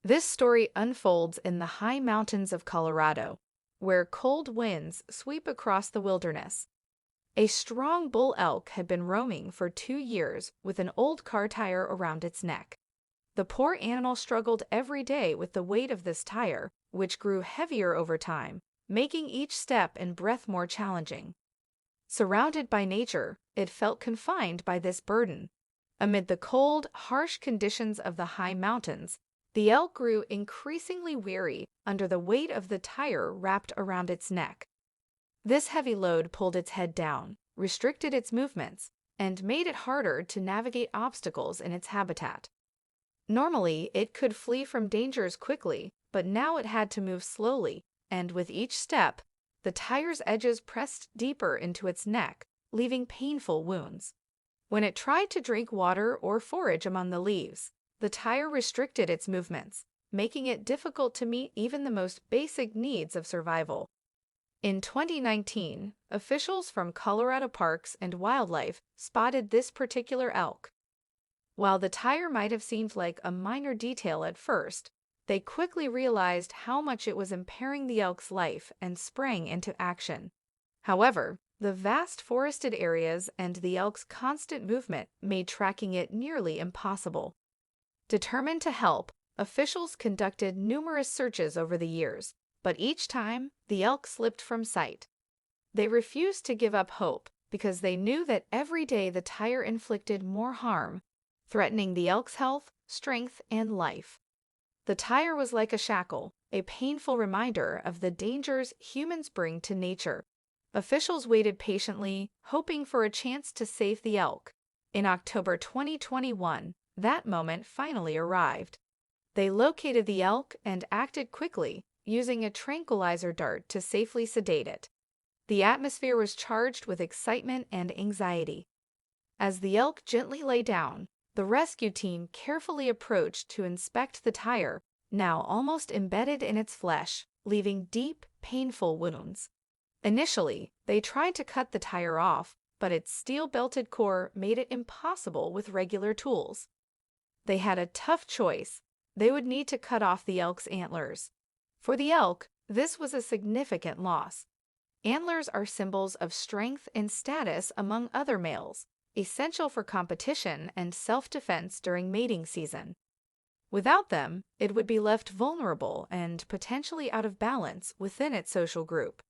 This story unfolds in the high mountains of Colorado, where cold winds sweep across the wilderness. A strong bull elk had been roaming for 2 years with an old car tire around its neck. The poor animal struggled every day with the weight of this tire, which grew heavier over time, making each step and breath more challenging. Surrounded by nature, it felt confined by this burden. Amid the cold, harsh conditions of the high mountains, the elk grew increasingly weary under the weight of the tire wrapped around its neck. This heavy load pulled its head down, restricted its movements, and made it harder to navigate obstacles in its habitat. Normally, it could flee from dangers quickly, but now it had to move slowly, and with each step, the tire's edges pressed deeper into its neck, leaving painful wounds. When it tried to drink water or forage among the leaves, the tire restricted its movements, making it difficult to meet even the most basic needs of survival. In 2019, officials from Colorado Parks and Wildlife spotted this particular elk. While the tire might have seemed like a minor detail at first, they quickly realized how much it was impairing the elk's life and sprang into action. However, the vast forested areas and the elk's constant movement made tracking it nearly impossible. Determined to help, officials conducted numerous searches over the years, but each time the elk slipped from sight. They refused to give up hope because they knew that every day the tire inflicted more harm, threatening the elk's health, strength, and life. The tire was like a shackle, a painful reminder of the dangers humans bring to nature. Officials waited patiently, hoping for a chance to save the elk. In October 2021, that moment finally arrived. They located the elk and acted quickly, using a tranquilizer dart to safely sedate it. The atmosphere was charged with excitement and anxiety. As the elk gently lay down, the rescue team carefully approached to inspect the tire, now almost embedded in its flesh, leaving deep, painful wounds. Initially, they tried to cut the tire off, but its steel-belted core made it impossible with regular tools. They had a tough choice. They would need to cut off the elk's antlers. For the elk, this was a significant loss. Antlers are symbols of strength and status among other males, essential for competition and self-defense during mating season. Without them, it would be left vulnerable and potentially out of balance within its social group.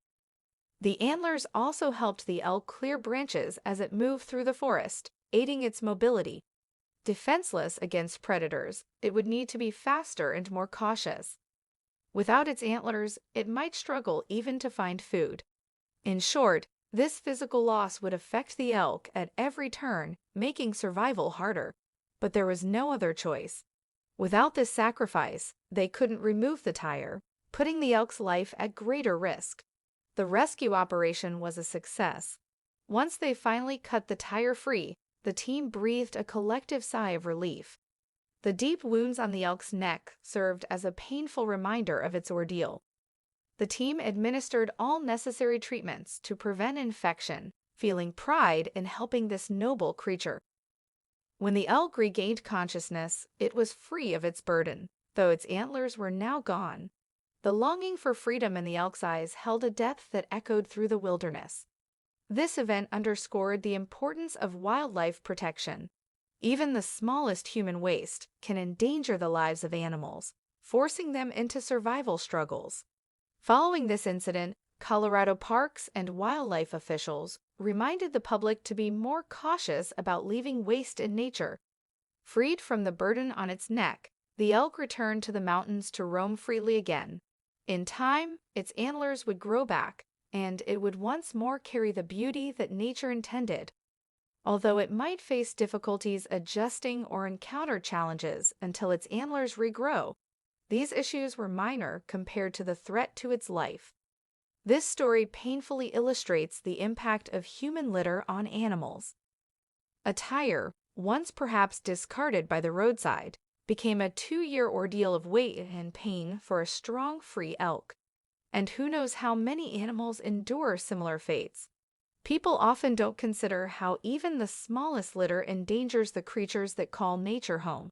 The antlers also helped the elk clear branches as it moved through the forest, aiding its mobility. Defenseless against predators, it would need to be faster and more cautious. Without its antlers, it might struggle even to find food. In short, this physical loss would affect the elk at every turn, making survival harder. But there was no other choice. Without this sacrifice, they couldn't remove the tire, putting the elk's life at greater risk. The rescue operation was a success. Once they finally cut the tire free, the team breathed a collective sigh of relief. The deep wounds on the elk's neck served as a painful reminder of its ordeal. The team administered all necessary treatments to prevent infection, feeling pride in helping this noble creature. When the elk regained consciousness, it was free of its burden, though its antlers were now gone. The longing for freedom in the elk's eyes held a depth that echoed through the wilderness. This event underscored the importance of wildlife protection. Even the smallest human waste can endanger the lives of animals, forcing them into survival struggles. Following this incident, Colorado Parks and Wildlife officials reminded the public to be more cautious about leaving waste in nature. Freed from the burden on its neck, the elk returned to the mountains to roam freely again. In time, its antlers would grow back, and it would once more carry the beauty that nature intended. Although it might face difficulties adjusting or encounter challenges until its antlers regrow, these issues were minor compared to the threat to its life. This story painfully illustrates the impact of human litter on animals. A tire, once perhaps discarded by the roadside, became a 2-year ordeal of weight and pain for a strong, free elk. And who knows how many animals endure similar fates. People often don't consider how even the smallest litter endangers the creatures that call nature home.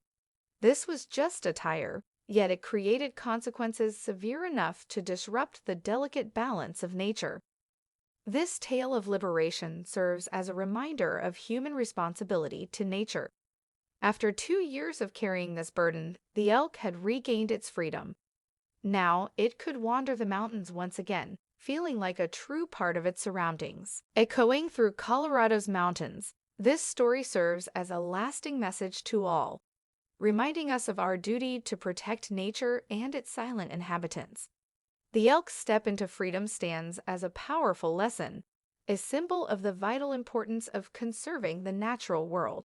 This was just a tire, yet it created consequences severe enough to disrupt the delicate balance of nature. This tale of liberation serves as a reminder of human responsibility to nature. After 2 years of carrying this burden, the elk had regained its freedom. Now it could wander the mountains once again, feeling like a true part of its surroundings. Echoing through Colorado's mountains, this story serves as a lasting message to all, reminding us of our duty to protect nature and its silent inhabitants. The elk's step into freedom stands as a powerful lesson, a symbol of the vital importance of conserving the natural world.